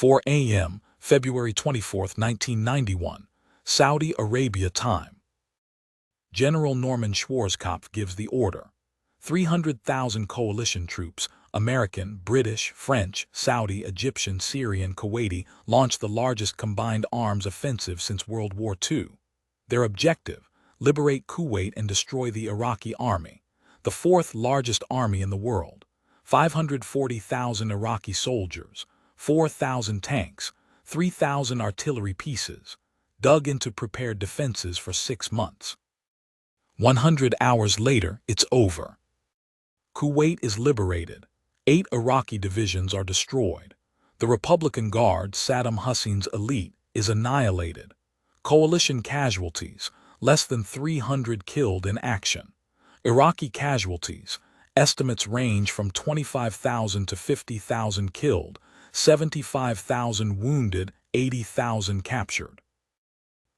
4 a.m., February 24, 1991, Saudi Arabia time. General Norman Schwarzkopf gives the order. 300,000 coalition troops, American, British, French, Saudi, Egyptian, Syrian, Kuwaiti, launched the largest combined arms offensive since World War II. Their objective: liberate Kuwait and destroy the Iraqi army, the fourth largest army in the world. 540,000 Iraqi soldiers, 4,000 tanks, 3,000 artillery pieces, dug into prepared defenses for 6 months. 100 hours later, it's over. Kuwait is liberated. 8 Iraqi divisions are destroyed. The Republican Guard, Saddam Hussein's elite, is annihilated. Coalition casualties, less than 300 killed in action. Iraqi casualties, estimates range from 25,000 to 50,000 killed, 75,000 wounded, 80,000 captured.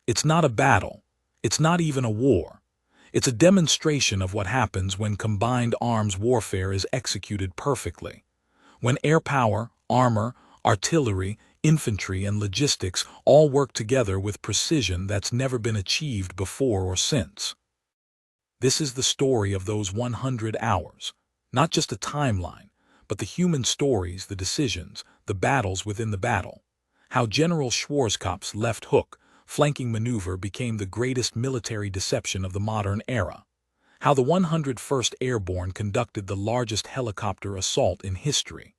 It's not a battle. It's not even a war. It's a demonstration of what happens when combined arms warfare is executed perfectly. When air power, armor, artillery, infantry, and logistics all work together with precision that's never been achieved before or since. This is the story of those 100 hours. Not just a timeline, but the human stories, the decisions, the battles within the battle. How General Schwarzkopf's left hook flanking maneuver became the greatest military deception of the modern era. How the 101st Airborne conducted the largest helicopter assault in history.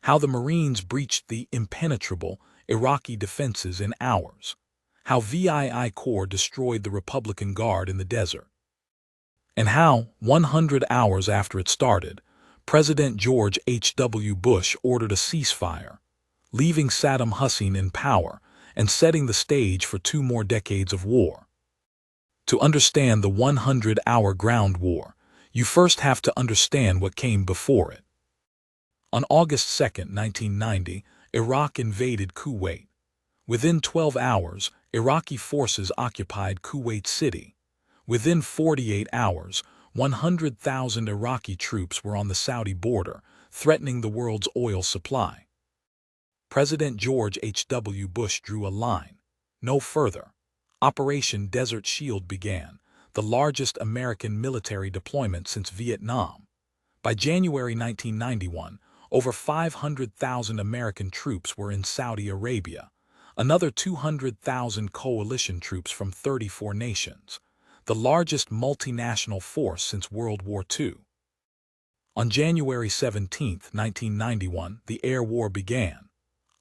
How the Marines breached the impenetrable Iraqi defenses in hours. How VII Corps destroyed the Republican Guard in the desert. And how, 100 hours after it started, President George H.W. Bush ordered a ceasefire, leaving Saddam Hussein in power and setting the stage for 2 more decades of war. To understand the 100-hour ground war, you first have to understand what came before it. On August 2, 1990, Iraq invaded Kuwait. Within 12 hours, Iraqi forces occupied Kuwait City. Within 48 hours, 100,000 Iraqi troops were on the Saudi border, threatening the world's oil supply. President George H.W. Bush drew a line. No further. Operation Desert Shield began, the largest American military deployment since Vietnam. By January 1991, over 500,000 American troops were in Saudi Arabia, another 200,000 coalition troops from 34 nations, the largest multinational force since World War II. On January 17, 1991, the air war began.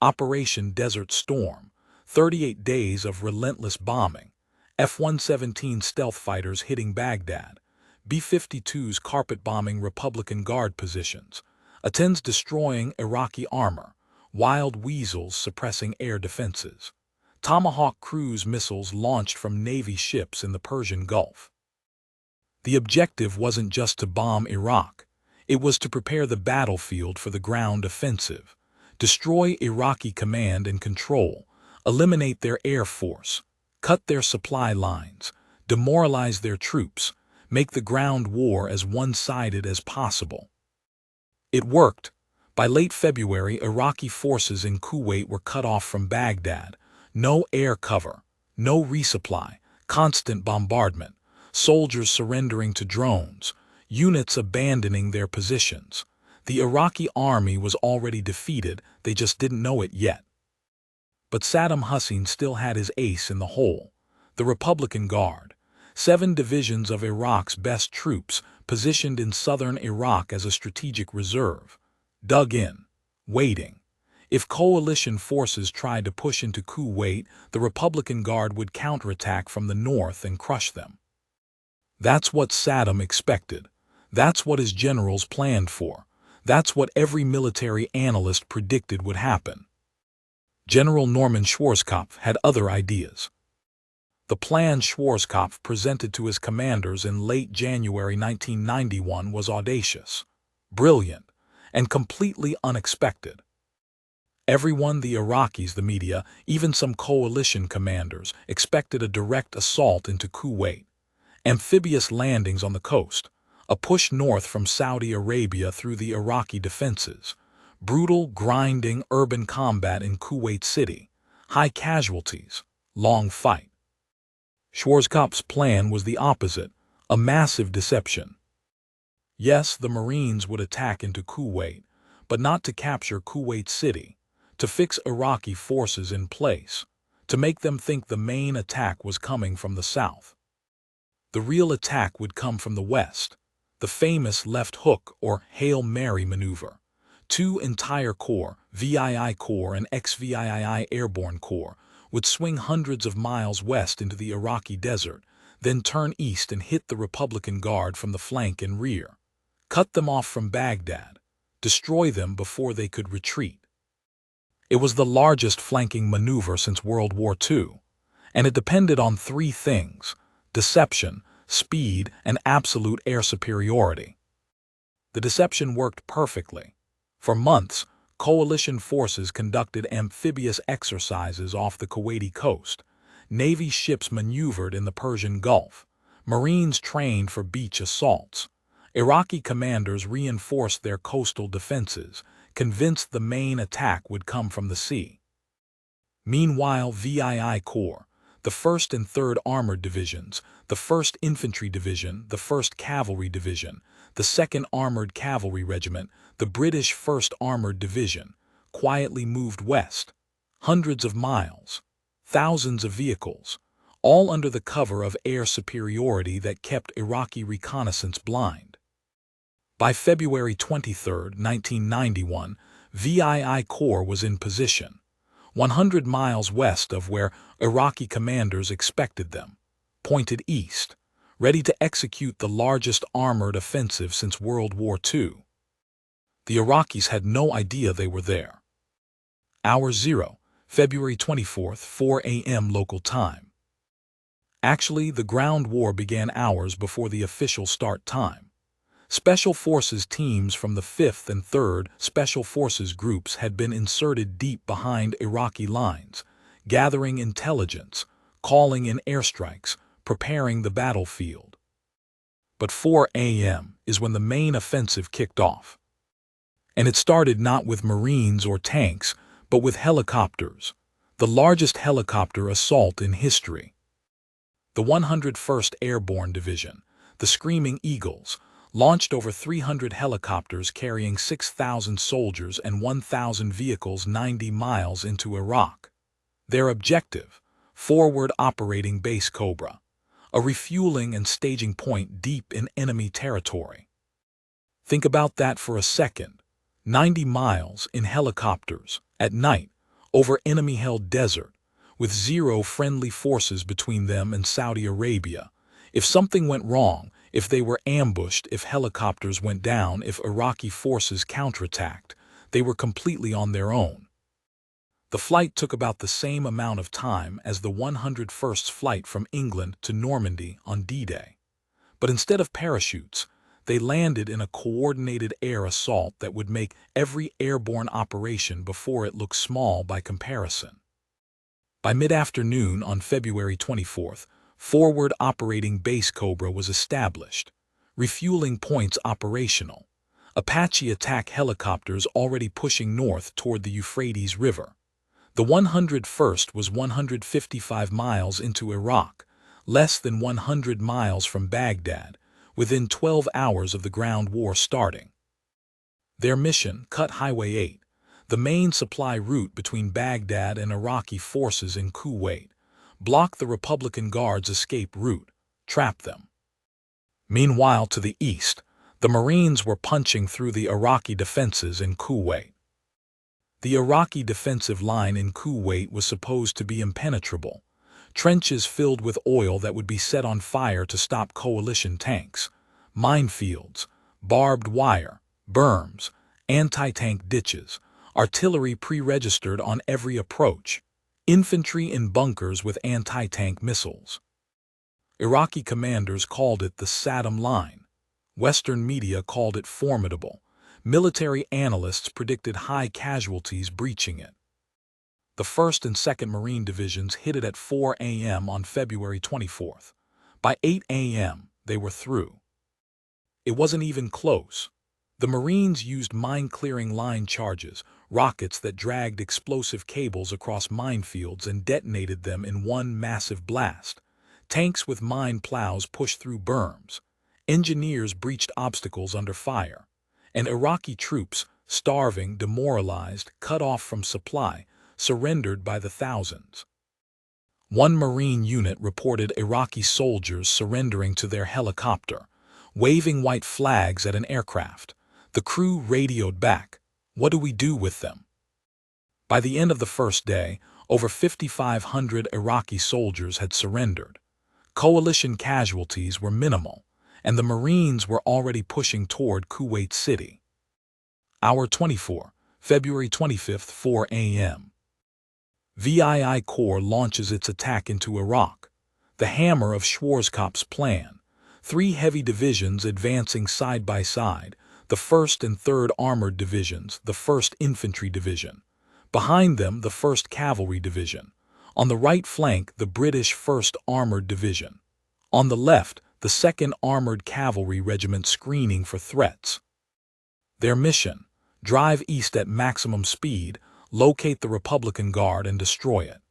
Operation Desert Storm, 38 days of relentless bombing, F-117 stealth fighters hitting Baghdad, B-52s carpet-bombing Republican Guard positions, A-10s destroying Iraqi armor, Wild Weasels suppressing air defenses, Tomahawk cruise missiles launched from Navy ships in the Persian Gulf. The objective wasn't just to bomb Iraq, it was to prepare the battlefield for the ground offensive. Destroy Iraqi command and control, eliminate their air force, cut their supply lines, demoralize their troops, make the ground war as one-sided as possible. It worked. By late February, Iraqi forces in Kuwait were cut off from Baghdad. No air cover, no resupply, constant bombardment, soldiers surrendering to drones, units abandoning their positions. The Iraqi army was already defeated, they just didn't know it yet. But Saddam Hussein still had his ace in the hole, the Republican Guard. 7 divisions of Iraq's best troops positioned in southern Iraq as a strategic reserve, dug in, waiting. If coalition forces tried to push into Kuwait, the Republican Guard would counterattack from the north and crush them. That's what Saddam expected. That's what his generals planned for. That's what every military analyst predicted would happen. General Norman Schwarzkopf had other ideas. The plan Schwarzkopf presented to his commanders in late January 1991 was audacious, brilliant, and completely unexpected. Everyone, the Iraqis, the media, even some coalition commanders, expected a direct assault into Kuwait, amphibious landings on the coast, a push north from Saudi Arabia through the Iraqi defenses, Brutal, grinding urban combat in Kuwait City. High casualties. Long fight. Schwarzkopf's plan was the opposite, a massive deception. Yes, the Marines would attack into Kuwait, but not to capture Kuwait City, to fix Iraqi forces in place, to make them think the main attack was coming from the south. The real attack would come from the west, the famous left hook or Hail Mary maneuver. Two entire corps, VII Corps and ex-VII Airborne Corps, would swing hundreds of miles west into the Iraqi desert, then turn east and hit the Republican Guard from the flank and rear. Cut them off from Baghdad, destroy them before they could retreat. It was the largest flanking maneuver since World War II, and it depended on three things: deception, speed, and absolute air superiority. The deception worked perfectly. For months, coalition forces conducted amphibious exercises off the Kuwaiti coast. Navy ships maneuvered in the Persian Gulf. Marines trained for beach assaults. Iraqi commanders reinforced their coastal defenses, convinced the main attack would come from the sea. Meanwhile, VII Corps, the 1st and 3rd Armored Divisions, the 1st Infantry Division, the 1st Cavalry Division, the 2nd Armored Cavalry Regiment, the British 1st Armored Division, quietly moved west, hundreds of miles, thousands of vehicles, all under the cover of air superiority that kept Iraqi reconnaissance blind. By February 23, 1991, VII Corps was in position, 100 miles west of where Iraqi commanders expected them, pointed east, ready to execute the largest armored offensive since World War II. The Iraqis had no idea they were there. Hour 0, February 24, 4 a.m. local time. Actually, the ground war began hours before the official start time. Special Forces teams from the 5th and 3rd Special Forces groups had been inserted deep behind Iraqi lines, gathering intelligence, calling in airstrikes, preparing the battlefield. But 4 a.m. is when the main offensive kicked off. And it started not with Marines or tanks, but with helicopters, the largest helicopter assault in history. The 101st Airborne Division, the Screaming Eagles, launched over 300 helicopters carrying 6,000 soldiers and 1,000 vehicles 90 miles into Iraq. Their objective: forward operating base Cobra, a refueling and staging point deep in enemy territory. Think about that for a second. 90 miles in helicopters, at night, over enemy-held desert, with zero friendly forces between them and Saudi Arabia. If something went wrong, if they were ambushed, if helicopters went down, if Iraqi forces counterattacked, they were completely on their own. The flight took about the same amount of time as the 101st's flight from England to Normandy on D-Day. But instead of parachutes, they landed in a coordinated air assault that would make every airborne operation before it look small by comparison. By mid-afternoon on February 24th, forward operating base Cobra was established, refueling points operational, Apache attack helicopters already pushing north toward the Euphrates River. The 101st was 155 miles into Iraq, less than 100 miles from Baghdad, within 12 hours of the ground war starting. Their mission: cut Highway 8, the main supply route between Baghdad and Iraqi forces in Kuwait, block the Republican Guard's escape route, trap them. Meanwhile, to the east, the Marines were punching through the Iraqi defenses in Kuwait. The Iraqi defensive line in Kuwait was supposed to be impenetrable, trenches filled with oil that would be set on fire to stop coalition tanks, minefields, barbed wire, berms, anti-tank ditches, artillery pre-registered on every approach, infantry in bunkers with anti-tank missiles. Iraqi commanders called it the Saddam Line. Western media called it formidable. Military analysts predicted high casualties breaching it. The 1st and 2nd Marine Divisions hit it at 4 a.m. on February 24th. By 8 a.m., they were through. It wasn't even close. The Marines used mine-clearing line charges, rockets that dragged explosive cables across minefields and detonated them in one massive blast. Tanks with mine plows pushed through berms. Engineers breached obstacles under fire. And Iraqi troops, starving, demoralized, cut off from supply, surrendered by the thousands. One Marine unit reported Iraqi soldiers surrendering to their helicopter, waving white flags at an aircraft. The crew radioed back, "What do we do with them?" By the end of the first day, over 5,500 Iraqi soldiers had surrendered. Coalition casualties were minimal, and the Marines were already pushing toward Kuwait City. Hour 24, February 25, 4 a.m. VII Corps launches its attack into Iraq. The hammer of Schwarzkopf's plan. 3 heavy divisions advancing side by side, the 1st and 3rd Armored Divisions, the 1st Infantry Division. Behind them, the 1st Cavalry Division. On the right flank, the British 1st Armored Division. On the left, the 2nd Armored Cavalry Regiment screening for threats. Their mission: drive east at maximum speed, locate the Republican Guard and destroy it.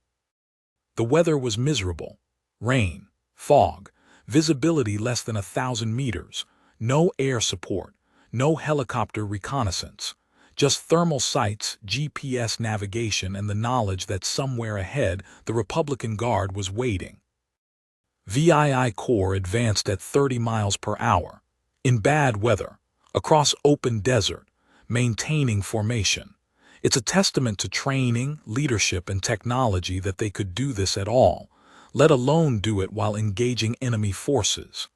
The weather was miserable. Rain, fog, visibility less than 1,000 meters, no air support, no helicopter reconnaissance, just thermal sights, GPS navigation, and the knowledge that somewhere ahead the Republican Guard was waiting. VII Corps advanced at 30 miles per hour, in bad weather, across open desert, maintaining formation. It's a testament to training, leadership, and technology that they could do this at all, let alone do it while engaging enemy forces.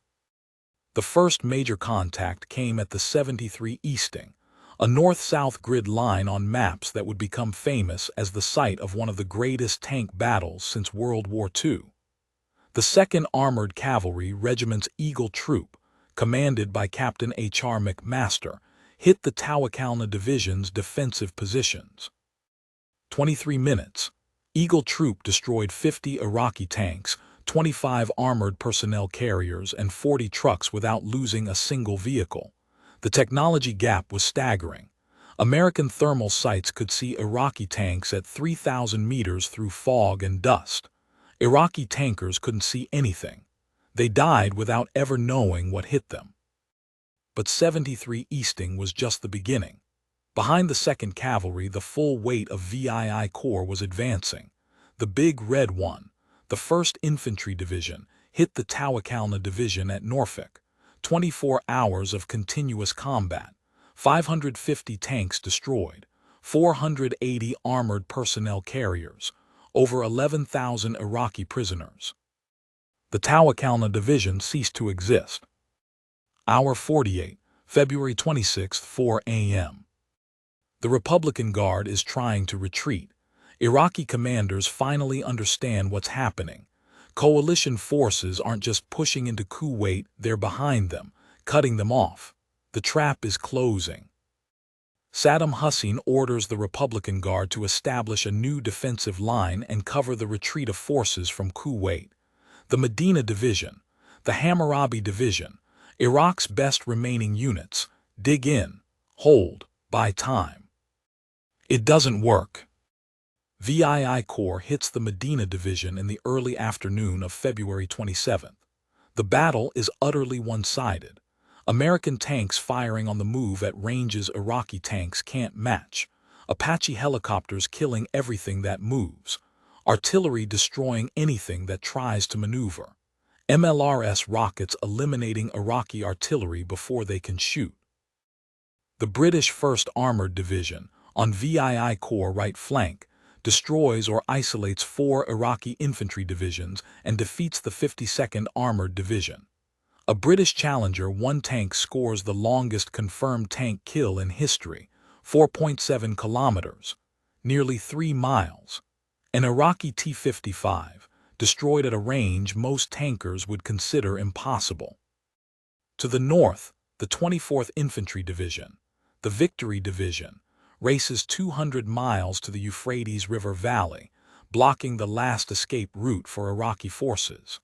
The first major contact came at the 73 Easting, a north-south grid line on maps that would become famous as the site of one of the greatest tank battles since World War II. The 2nd Armored Cavalry Regiment's Eagle Troop, commanded by Captain H.R. McMaster, hit the Tawakalna Division's defensive positions. 23 minutes. Eagle Troop destroyed 50 Iraqi tanks, 25 armored personnel carriers, and 40 trucks without losing a single vehicle. The technology gap was staggering. American thermal sights could see Iraqi tanks at 3,000 meters through fog and dust. Iraqi tankers couldn't see anything. They died without ever knowing what hit them. But 73 Easting was just the beginning. Behind the 2nd Cavalry, the full weight of VII Corps was advancing. The Big Red One, the 1st Infantry Division, hit the Tawakalna Division at Norfolk. 24 hours of continuous combat, 550 tanks destroyed, 480 armored personnel carriers, over 11,000 Iraqi prisoners. The Tawakalna Division ceased to exist. Hour 48, February 26, 4 a.m. The Republican Guard is trying to retreat. Iraqi commanders finally understand what's happening. Coalition forces aren't just pushing into Kuwait, they're behind them, cutting them off. The trap is closing. Saddam Hussein orders the Republican Guard to establish a new defensive line and cover the retreat of forces from Kuwait. The Medina Division, the Hammurabi Division, Iraq's best remaining units, dig in, hold, buy time. It doesn't work. VII Corps hits the Medina Division in the early afternoon of February 27th. The battle is utterly one-sided. American tanks firing on the move at ranges Iraqi tanks can't match. Apache helicopters killing everything that moves. Artillery destroying anything that tries to maneuver. MLRS rockets eliminating Iraqi artillery before they can shoot. The British 1st Armored Division, on VII Corps right flank, destroys or isolates 4 Iraqi infantry divisions and defeats the 52nd Armored Division. A British Challenger 1 tank scores the longest confirmed tank kill in history, 4.7 kilometers, nearly 3 miles. An Iraqi T-55, destroyed at a range most tankers would consider impossible. To the north, the 24th Infantry Division, the Victory Division, races 200 miles to the Euphrates River Valley, blocking the last escape route for Iraqi forces.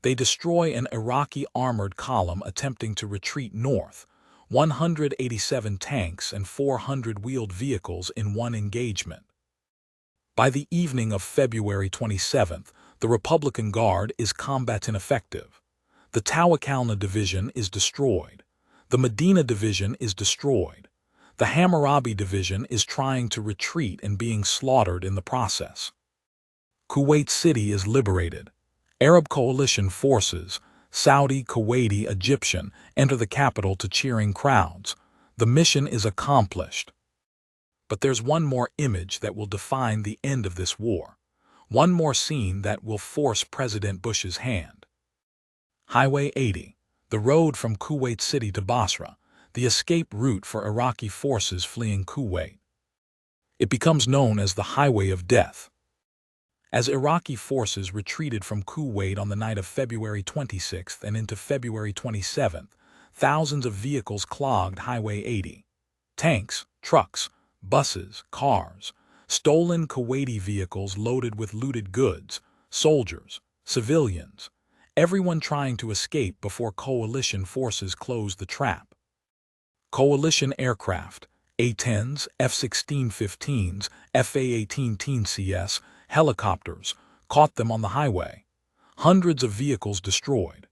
They destroy an Iraqi armored column attempting to retreat north, 187 tanks and 400 wheeled vehicles in one engagement. By the evening of February 27th, the Republican Guard is combat ineffective. The Tawakalna Division is destroyed. The Medina Division is destroyed. The Hammurabi Division is trying to retreat and being slaughtered in the process. Kuwait City is liberated. Arab coalition forces, Saudi, Kuwaiti, Egyptian, enter the capital to cheering crowds. The mission is accomplished. But there's one more image that will define the end of this war. One more scene that will force President Bush's hand. Highway 80, the road from Kuwait City to Basra, the escape route for Iraqi forces fleeing Kuwait. It becomes known as the Highway of Death. As Iraqi forces retreated from Kuwait on the night of February 26th and into February 27th, thousands of vehicles clogged Highway 80. Tanks, trucks, buses, cars, stolen Kuwaiti vehicles loaded with looted goods, soldiers, civilians, everyone trying to escape before coalition forces closed the trap. Coalition aircraft, A-10s, F-16-15s, F-A-18-10CS, helicopters, caught them on the highway. Hundreds of vehicles destroyed.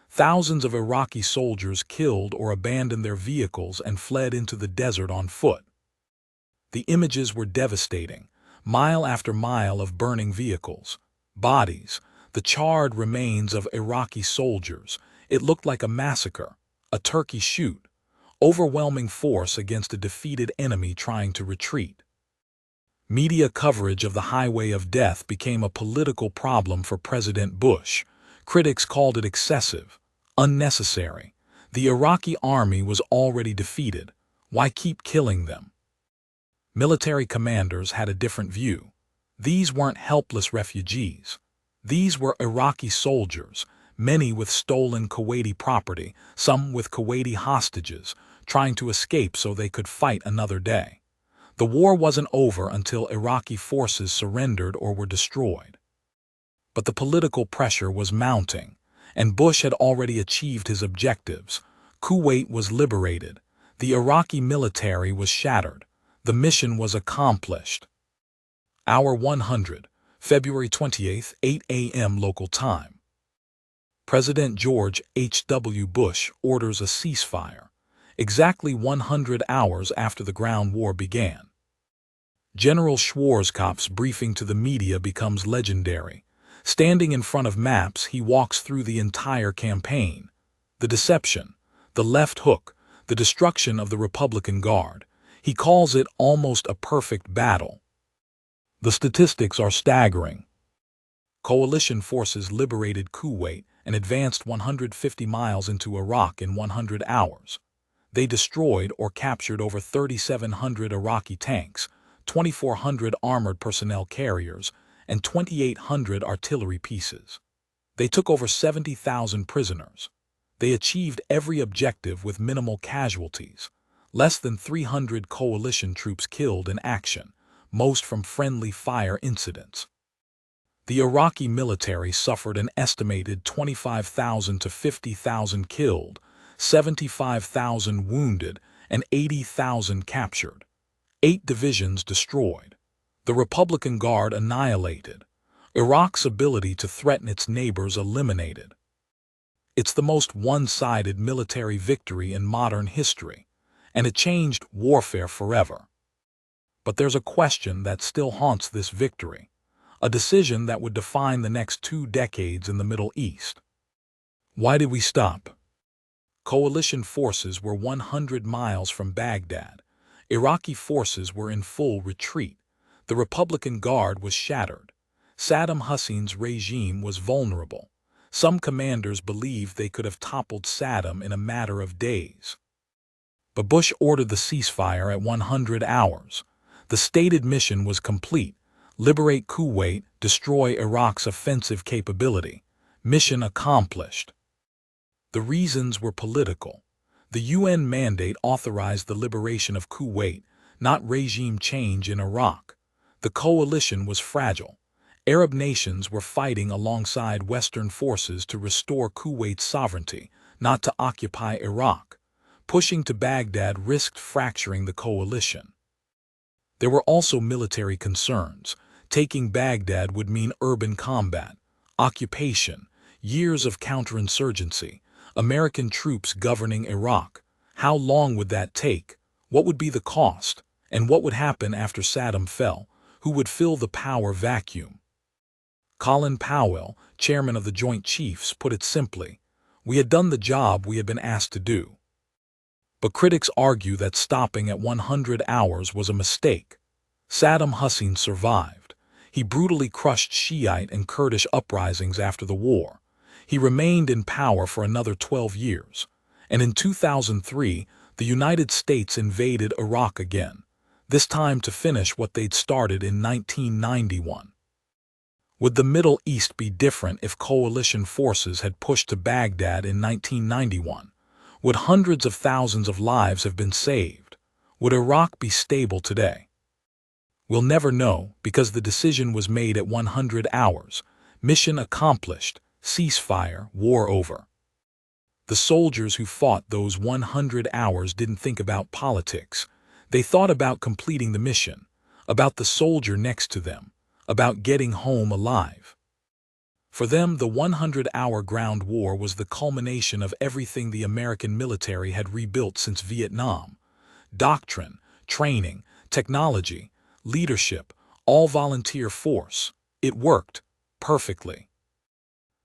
Thousands of Iraqi soldiers killed or abandoned their vehicles and fled into the desert on foot. The images were devastating, mile after mile of burning vehicles, bodies, the charred remains of Iraqi soldiers. It looked like a massacre, a turkey shoot, overwhelming force against a defeated enemy trying to retreat. Media coverage of the Highway of Death became a political problem for President Bush. Critics called it excessive, unnecessary. The Iraqi army was already defeated. Why keep killing them? Military commanders had a different view. These weren't helpless refugees. These were Iraqi soldiers, many with stolen Kuwaiti property, some with Kuwaiti hostages, trying to escape so they could fight another day. The war wasn't over until Iraqi forces surrendered or were destroyed. But the political pressure was mounting, and Bush had already achieved his objectives. Kuwait was liberated. The Iraqi military was shattered. The mission was accomplished. Hour 100, February 28, 8 a.m. local time. President George H.W. Bush orders a ceasefire, exactly 100 hours after the ground war began. General Schwarzkopf's briefing to the media becomes legendary. Standing in front of maps, he walks through the entire campaign. The deception, the left hook, the destruction of the Republican Guard. He calls it almost a perfect battle. The statistics are staggering. Coalition forces liberated Kuwait and advanced 150 miles into Iraq in 100 hours. They destroyed or captured over 3,700 Iraqi tanks, 2,400 armored personnel carriers, and 2,800 artillery pieces. They took over 70,000 prisoners. They achieved every objective with minimal casualties. Less than 300 coalition troops killed in action, most from friendly fire incidents. The Iraqi military suffered an estimated 25,000 to 50,000 killed, 75,000 wounded, and 80,000 captured. 8 divisions destroyed. The Republican Guard annihilated. Iraq's ability to threaten its neighbors eliminated. It's the most one-sided military victory in modern history, and it changed warfare forever. But there's a question that still haunts this victory, a decision that would define the next 2 decades in the Middle East. Why did we stop? Coalition forces were 100 miles from Baghdad. Iraqi forces were in full retreat. The Republican Guard was shattered. Saddam Hussein's regime was vulnerable. Some commanders believed they could have toppled Saddam in a matter of days. But Bush ordered the ceasefire at 100 hours. The stated mission was complete: liberate Kuwait, destroy Iraq's offensive capability. Mission accomplished. The reasons were political. The UN mandate authorized the liberation of Kuwait, not regime change in Iraq. The coalition was fragile. Arab nations were fighting alongside Western forces to restore Kuwait's sovereignty, not to occupy Iraq. Pushing to Baghdad risked fracturing the coalition. There were also military concerns. Taking Baghdad would mean urban combat, occupation, years of counterinsurgency, American troops governing Iraq. How long would that take? What would be the cost? And what would happen after Saddam fell? Who would fill the power vacuum? Colin Powell, chairman of the Joint Chiefs, put it simply: we had done the job we had been asked to do. But critics argue that stopping at 100 hours was a mistake. Saddam Hussein survived. He brutally crushed Shiite and Kurdish uprisings after the war. He remained in power for another 12 years. And in 2003, the United States invaded Iraq again, this time to finish what they'd started in 1991. Would the Middle East be different if coalition forces had pushed to Baghdad in 1991? Would hundreds of thousands of lives have been saved? Would Iraq be stable today? We'll never know, because the decision was made at 100 hours. Mission accomplished, ceasefire, war over. The soldiers who fought those 100 hours didn't think about politics. They thought about completing the mission, about the soldier next to them, about getting home alive. For them, the 100-hour ground war was the culmination of everything the American military had rebuilt since Vietnam. Doctrine, training, technology, leadership, all volunteer force. It worked perfectly.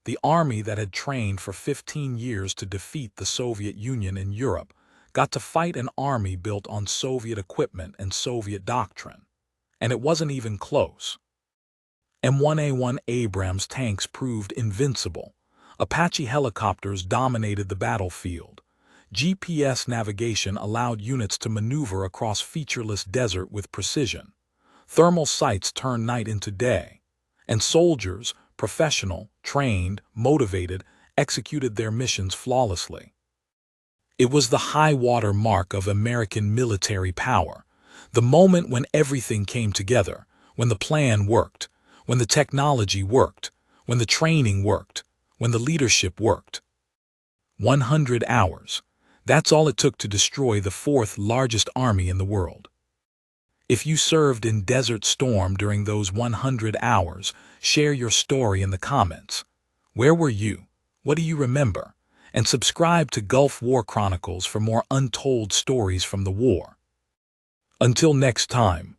The army that had trained for 15 years to defeat the Soviet Union in Europe got to fight an army built on Soviet equipment and Soviet doctrine. And it wasn't even close. M1A1 Abrams tanks proved invincible. Apache helicopters dominated the battlefield. GPS navigation allowed units to maneuver across featureless desert with precision. Thermal sights turned night into day. And soldiers, professional, trained, motivated, executed their missions flawlessly. It was the high-water mark of American military power, the moment when everything came together, when the plan worked, when the technology worked, when the training worked, when the leadership worked. 100 hours. That's all it took to destroy the fourth largest army in the world. If you served in Desert Storm during those 100 hours, share your story in the comments. Where were you? What do you remember? And subscribe to Gulf War Chronicles for more untold stories from the war. Until next time,